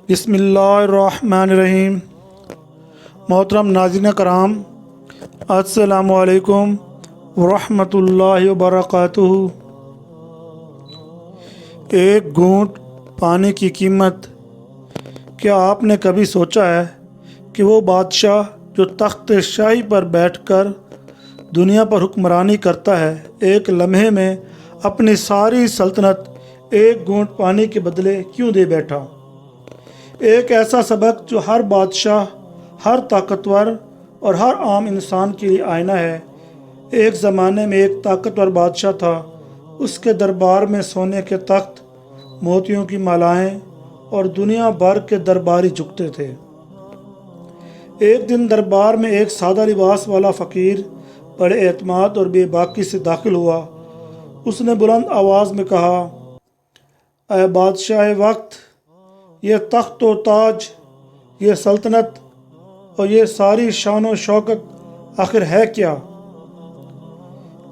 بسم اللہ الرحمن الرحیم۔ محترم ناظرین کرام، السلام علیکم ورحمۃ اللہ وبرکاتہ۔ ایک گھونٹ پانی کی قیمت۔ کیا آپ نے کبھی سوچا ہے کہ وہ بادشاہ جو تخت شاہی پر بیٹھ کر دنیا پر حکمرانی کرتا ہے، ایک لمحے میں اپنی ساری سلطنت ایک گھونٹ پانی کے بدلے کیوں دے بیٹھا؟ ایک ایسا سبق جو ہر بادشاہ، ہر طاقتور اور ہر عام انسان کے لیے آئینہ ہے۔ ایک زمانے میں ایک طاقتور بادشاہ تھا۔ اس کے دربار میں سونے کے تخت، موتیوں کی مالائیں اور دنیا بھر کے درباری جھکتے تھے۔ ایک دن دربار میں ایک سادہ لباس والا فقیر بڑے اعتماد اور بے باکی سے داخل ہوا۔ اس نے بلند آواز میں کہا، اے بادشاہ وقت، یہ تخت و تاج، یہ سلطنت اور یہ ساری شان و شوکت آخر ہے کیا؟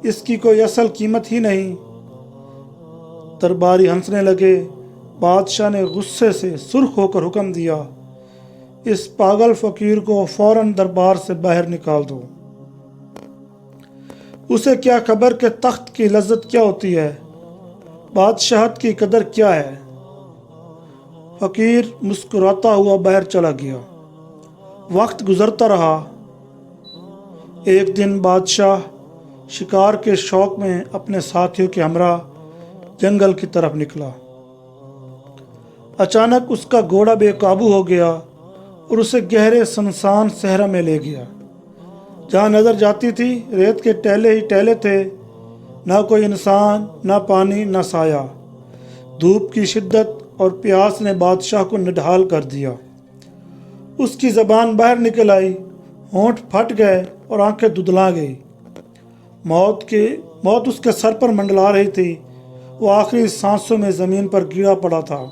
اس کی کوئی اصل قیمت ہی نہیں۔ درباری ہنسنے لگے۔ بادشاہ نے غصے سے سرخ ہو کر حکم دیا، اس پاگل فقیر کو فوراً دربار سے باہر نکال دو۔ اسے کیا خبر کہ تخت کی لذت کیا ہوتی ہے، بادشاہت کی قدر کیا ہے۔ فقیر مسکراتا ہوا باہر چلا گیا۔ وقت گزرتا رہا۔ ایک دن بادشاہ شکار کے شوق میں اپنے ساتھیوں کے ہمراہ جنگل کی طرف نکلا۔ اچانک اس کا گھوڑا بے قابو ہو گیا اور اسے گہرے سنسان صحرا میں لے گیا۔ جہاں نظر جاتی تھی ریت کے ٹیلے ہی ٹیلے تھے، نہ کوئی انسان، نہ پانی، نہ سایہ۔ دھوپ کی شدت اور پیاس نے بادشاہ کو نڈھال کر دیا۔ اس کی زبان باہر نکل آئی، ہونٹ پھٹ گئے اور آنکھیں دھندلا گئی۔ موت اس کے سر پر منڈلا رہی تھی۔ وہ آخری سانسوں میں زمین پر گرا پڑا تھا۔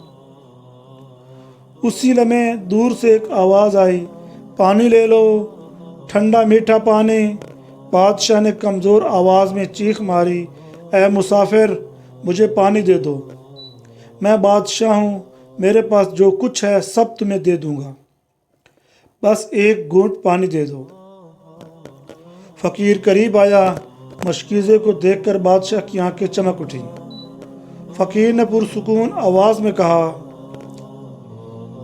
اسی لمحے دور سے ایک آواز آئی، پانی لے لو، ٹھنڈا میٹھا پانی۔ بادشاہ نے کمزور آواز میں چیخ ماری، اے مسافر، مجھے پانی دے دو۔ میں بادشاہ ہوں، میرے پاس جو کچھ ہے سب تمہیں دے دوں گا، بس ایک گھونٹ پانی دے دو۔ فقیر قریب آیا۔ مشکیزے کو دیکھ کر بادشاہ کی آنکھیں چمک اٹھیں۔ فقیر نے پرسکون آواز میں کہا،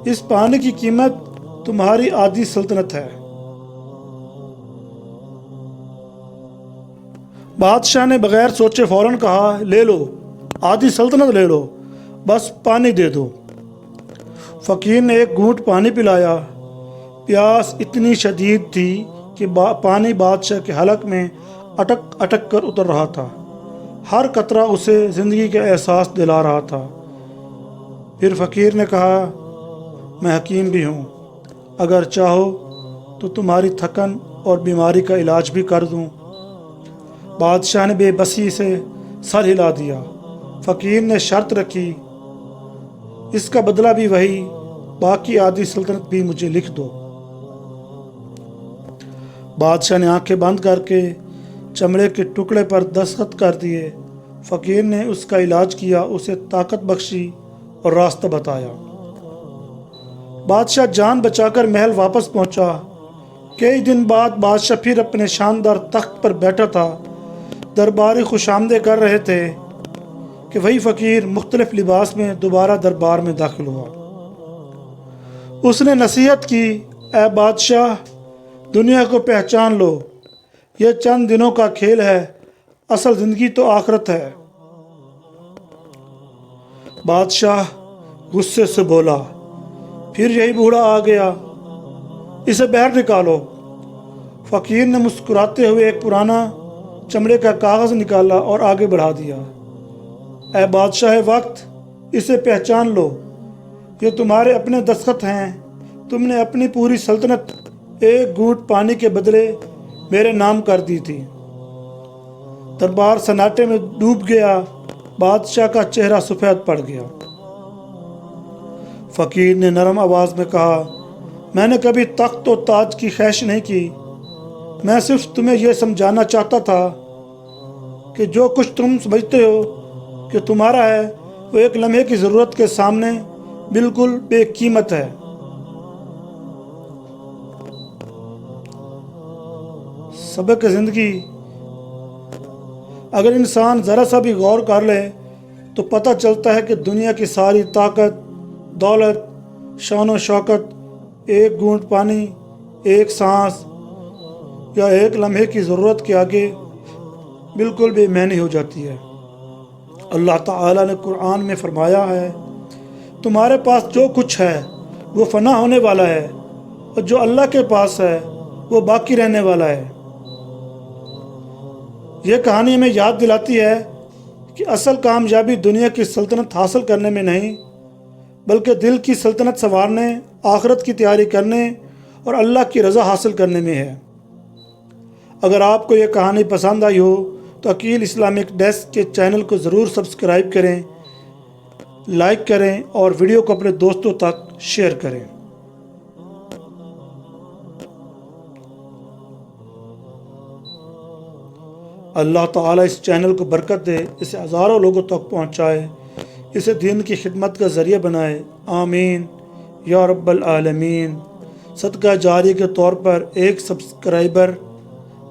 اس پانی کی قیمت تمہاری آدھی سلطنت ہے۔ بادشاہ نے بغیر سوچے فوراً کہا، لے لو، آدھی سلطنت لے لو، بس پانی دے دو۔ فقیر نے ایک گھونٹ پانی پلایا۔ پیاس اتنی شدید تھی کہ پانی بادشاہ کے حلق میں اٹک اٹک کر اتر رہا تھا۔ ہر قطرہ اسے زندگی کا احساس دلا رہا تھا۔ پھر فقیر نے کہا، میں حکیم بھی ہوں، اگر چاہو تو تمہاری تھکن اور بیماری کا علاج بھی کر دوں۔ بادشاہ نے بے بسی سے سر ہلا دیا۔ فقیر نے شرط رکھی، اس کا بدلہ بھی وہی، باقی آدھی سلطنت بھی مجھے لکھ دو۔ بادشاہ نے آنکھیں بند کر کے چمڑے کے ٹکڑے پر دستخط کر دیے۔ فقیر نے اس کا علاج کیا، اسے طاقت بخشی اور راستہ بتایا۔ بادشاہ جان بچا کر محل واپس پہنچا۔ کئی دن بعد بادشاہ پھر اپنے شاندار تخت پر بیٹھا تھا۔ درباری خوش آمدید کر رہے تھے کہ وہی فقیر مختلف لباس میں دوبارہ دربار میں داخل ہوا۔ اس نے نصیحت کی، اے بادشاہ، دنیا کو پہچان لو، یہ چند دنوں کا کھیل ہے، اصل زندگی تو آخرت ہے۔ بادشاہ غصے سے بولا، پھر یہی بوڑھا آ گیا، اسے باہر نکالو۔ فقیر نے مسکراتے ہوئے ایک پرانا چمڑے کا کاغذ نکالا اور آگے بڑھا دیا۔ اے بادشاہ وقت، اسے پہچان لو، یہ تمہارے اپنے دستخط ہیں۔ تم نے اپنی پوری سلطنت ایک گھونٹ پانی کے بدلے میرے نام کر دی تھی۔ دربار سناٹے میں ڈوب گیا۔ بادشاہ کا چہرہ سفید پڑ گیا۔ فقیر نے نرم آواز میں کہا، میں نے کبھی تخت و تاج کی خواہش نہیں کی، میں صرف تمہیں یہ سمجھانا چاہتا تھا کہ جو کچھ تم سمجھتے ہو کہ تمہارا ہے، وہ ایک لمحے کی ضرورت کے سامنے بالکل بے قیمت ہے۔ سبق زندگی: اگر انسان ذرا سا بھی غور کر لے تو پتہ چلتا ہے کہ دنیا کی ساری طاقت، دولت، شان و شوکت ایک گھونٹ پانی، ایک سانس یا ایک لمحے کی ضرورت کے آگے بالکل بے معنی ہو جاتی ہے۔ اللہ تعالیٰ نے قرآن میں فرمایا ہے، تمہارے پاس جو کچھ ہے وہ فنا ہونے والا ہے، اور جو اللہ کے پاس ہے وہ باقی رہنے والا ہے۔ یہ کہانی ہمیں یاد دلاتی ہے کہ اصل کامیابی دنیا کی سلطنت حاصل کرنے میں نہیں، بلکہ دل کی سلطنت سنوارنے، آخرت کی تیاری کرنے اور اللہ کی رضا حاصل کرنے میں ہے۔ اگر آپ کو یہ کہانی پسند آئی ہو تو عقیل اسلامک ڈیسک کے چینل کو ضرور سبسکرائب کریں، لائک کریں اور ویڈیو کو اپنے دوستوں تک شیئر کریں۔ اللہ تعالیٰ اس چینل کو برکت دے، اسے ہزاروں لوگوں تک پہنچائے، اسے دین کی خدمت کا ذریعہ بنائے، آمین یا رب العالمین۔ صدقہ جاری کے طور پر ایک سبسکرائبر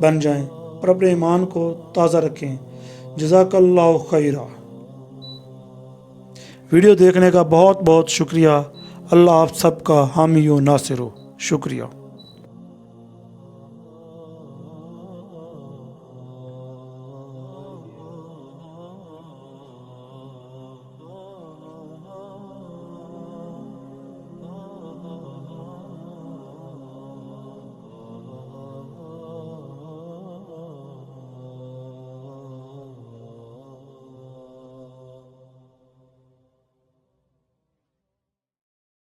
بن جائیں اور اپنے ایمان کو تازہ رکھیں۔ جزاک اللہ خیرہ۔ ویڈیو دیکھنے کا بہت بہت شکریہ۔ اللہ آپ سب کا حامی و ناصر ہو۔ شکریہ۔